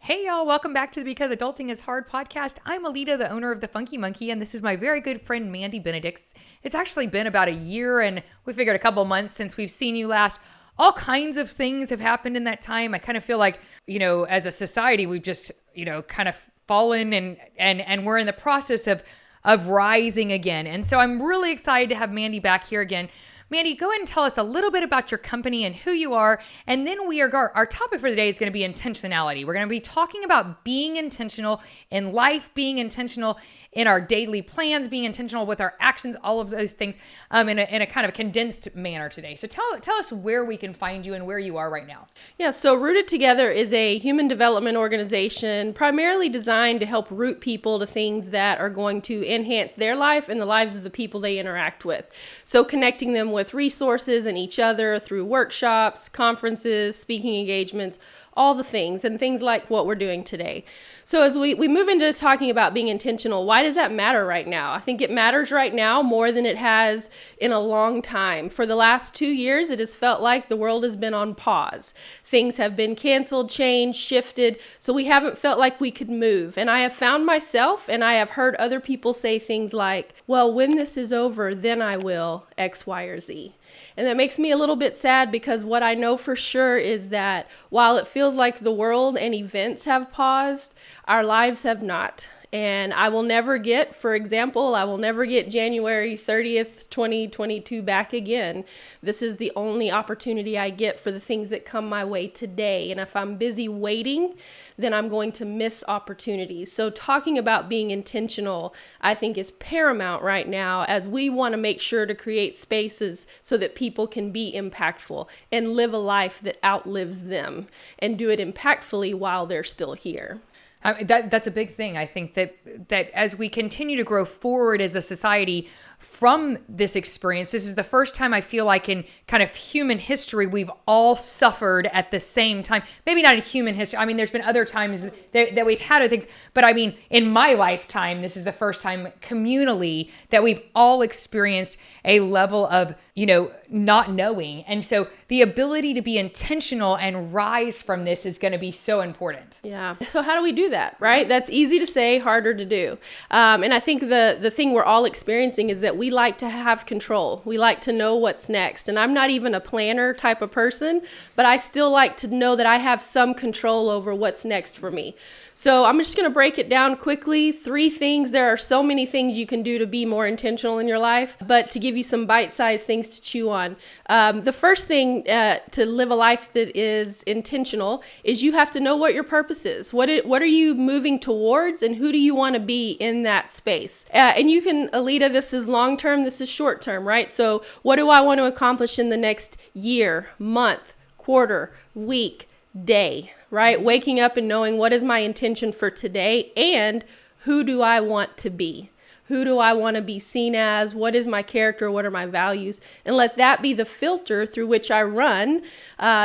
Hey y'all, welcome back to the Because Adulting is Hard podcast. I'm Elita, the owner of the Funky Monkey, and this is my very good friend Mandy Benedix. It's actually been about a year, and we figured a couple months since we've seen you last. All kinds of things have happened in that time. I kind of feel like, as a society, we've just, kind of fallen and we're in the process of rising again. And so I'm really excited to have Mandy back here again. Mandy, go ahead and tell us a little bit about your company and who you are. And then our topic for the day is going to be intentionality. We're going to be talking about being intentional in life, being intentional in our daily plans, being intentional with our actions, all of those things in a kind of condensed manner today. So tell us where we can find you and where you are right now. Yeah, so Rooted Together is a human development organization primarily designed to help root people to things that are going to enhance their life and the lives of the people they interact with. So connecting them with resources and each other through workshops, conferences, speaking engagements, all the things, and things like what we're doing today. So as we move into talking about being intentional, why does that matter right now? I think it matters right now more than it has in a long time. For the last 2 years, it has felt like the world has been on pause. Things have been canceled, changed, shifted, so we haven't felt like we could move. And I have found myself, and I have heard other people say things like, well, when this is over, then I will X, Y, or Z. And that makes me a little bit sad because what I know for sure is that while it feels like the world and events have paused, our lives have not. And I will never get, for example, January 30th, 2022 back again. This is the only opportunity I get for the things that come my way today. And if I'm busy waiting, then I'm going to miss opportunities. So talking about being intentional, I think is paramount right now as we want to make sure to create spaces so that people can be impactful and live a life that outlives them and do it impactfully while they're still here. That's a big thing. I think that as we continue to grow forward as a society from this experience, this is the first time I feel like in kind of human history, we've all suffered at the same time. Maybe not in human history. I mean, there's been other times that we've had other things, but I mean, in my lifetime, this is the first time communally that we've all experienced a level of, not knowing. And so the ability to be intentional and rise from this is going to be so important. Yeah. So how do we do that, right? That's easy to say, harder to do. And I think the thing we're all experiencing is that we like to have control. We like to know what's next. And I'm not even a planner type of person, but I still like to know that I have some control over what's next for me. So I'm just going to break it down quickly. 3 things. There are so many things you can do to be more intentional in your life, but to give you some bite-sized things to chew on. The first thing to live a life that is intentional is you have to know what your purpose is. What are you moving towards, and who do you want to be in that space? And you can, Elita, this is long-term, this is short-term, right? So what do I want to accomplish in the next year, month, quarter, week, day, right? Waking up and knowing what is my intention for today and who do I want to be? Who do I want to be seen as? What is my character? What are my values? And let that be the filter through which I run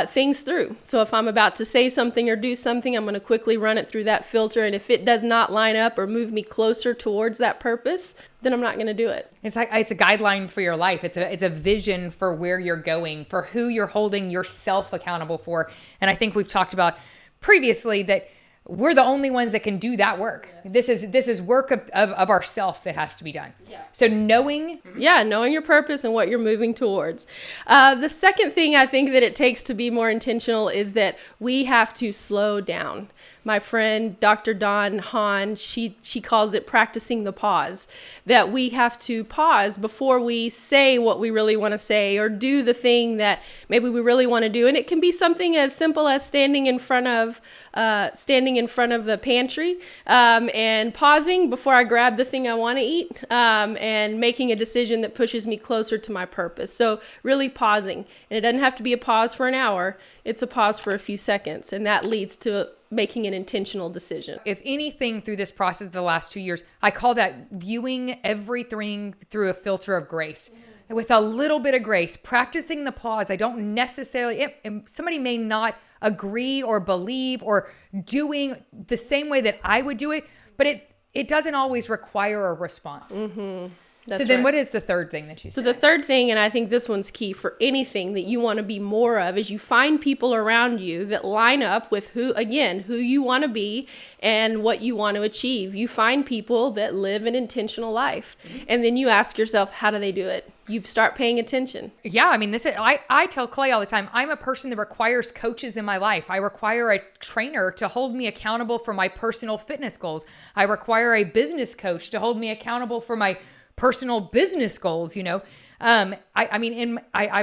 things through. So if I'm about to say something or do something, I'm going to quickly run it through that filter. And if it does not line up or move me closer towards that purpose, then I'm not going to do it. It's like it's a guideline for your life. It's a vision for where you're going, for who you're holding yourself accountable for. And I think we've talked about previously that we're the only ones that can do that work. Yes. This is work of ourself that has to be done. Yeah. So knowing your purpose and what you're moving towards. The second thing I think that it takes to be more intentional is that we have to slow down. My friend, Dr. Dawn Hahn, she calls it practicing the pause, that we have to pause before we say what we really want to say or do the thing that maybe we really want to do. And it can be something as simple as standing in front of the pantry and pausing before I grab the thing I want to eat and making a decision that pushes me closer to my purpose. So really pausing. And it doesn't have to be a pause for an hour. It's a pause for a few seconds. And that leads to making an intentional decision. If anything through this process of the last 2 years, I call that viewing everything through a filter of grace. And with a little bit of grace, practicing the pause. I don't necessarily, somebody may not agree or believe or doing the same way that I would do it, but it doesn't always require a response. Mm-hmm. That's So then right. what is the third thing that you So said? the third thing, and I think this one's key for anything that you want to be more of, is you find people around you that line up with who you want to be and what you want to achieve. You find people that live an intentional life. And then you ask yourself, how do they do it? You start paying attention. Yeah, I mean, I tell Clay all the time, I'm a person that requires coaches in my life. I require a trainer to hold me accountable for my personal fitness goals. I require a business coach to hold me accountable for my personal business goals, I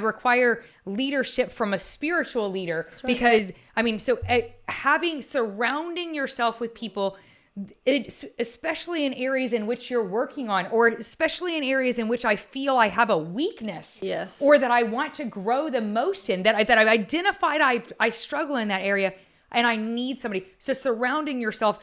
require leadership from a spiritual leader because, surrounding yourself with people, especially in areas in which you're working on, or especially in areas in which I feel I have a weakness, Yes, or that I want to grow the most in, that I've identified I struggle in that area and I need somebody. So surrounding yourself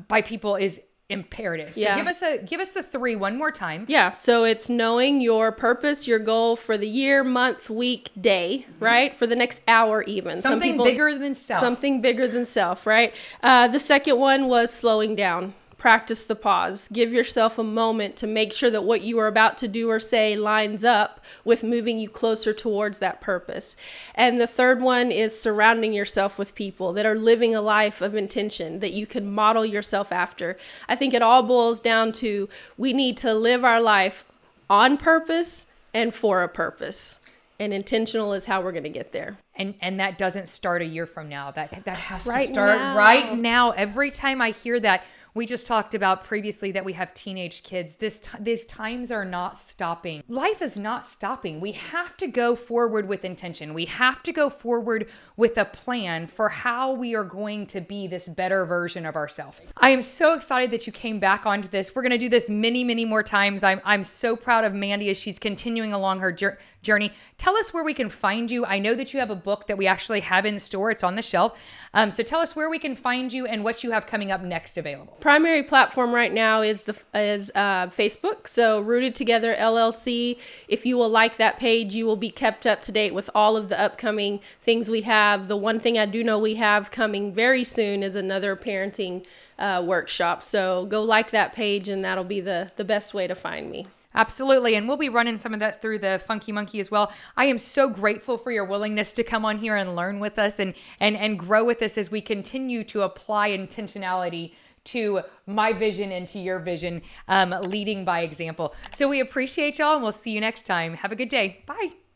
by people is imperative. So give us the 3 one more time. Yeah. So it's knowing your purpose, your goal for the year, month, week, day, right? For the next hour, even. Something bigger than self. Something bigger than self, right? The second one was slowing down. Practice the pause. Give yourself a moment to make sure that what you are about to do or say lines up with moving you closer towards that purpose. And the third one is surrounding yourself with people that are living a life of intention that you can model yourself after. I think it all boils down to we need to live our life on purpose and for a purpose. And intentional is how we're going to get there. And that doesn't start a year from now. That has Right to start now. right now. Every time I hear that, we just talked about previously that we have teenage kids. These times are not stopping. Life is not stopping. We have to go forward with intention. We have to go forward with a plan for how we are going to be this better version of ourselves. I am so excited that you came back onto this. We're going to do this many, many more times. I'm so proud of Mandy as she's continuing along her journey. Tell us where we can find you. I know that you have a book that we actually have in store. It's on the shelf. So tell us where we can find you and what you have coming up next available. Primary platform right now is Facebook. So Rooted Together LLC. If you will like that page, you will be kept up to date with all of the upcoming things we have. The one thing I do know we have coming very soon is another parenting workshop. So go like that page, and that'll be the best way to find me. Absolutely. And we'll be running some of that through the Funky Monkey as well. I am so grateful for your willingness to come on here and learn with us and grow with us as we continue to apply intentionality to my vision and to your vision, leading by example. So we appreciate y'all, and we'll see you next time. Have a good day. Bye.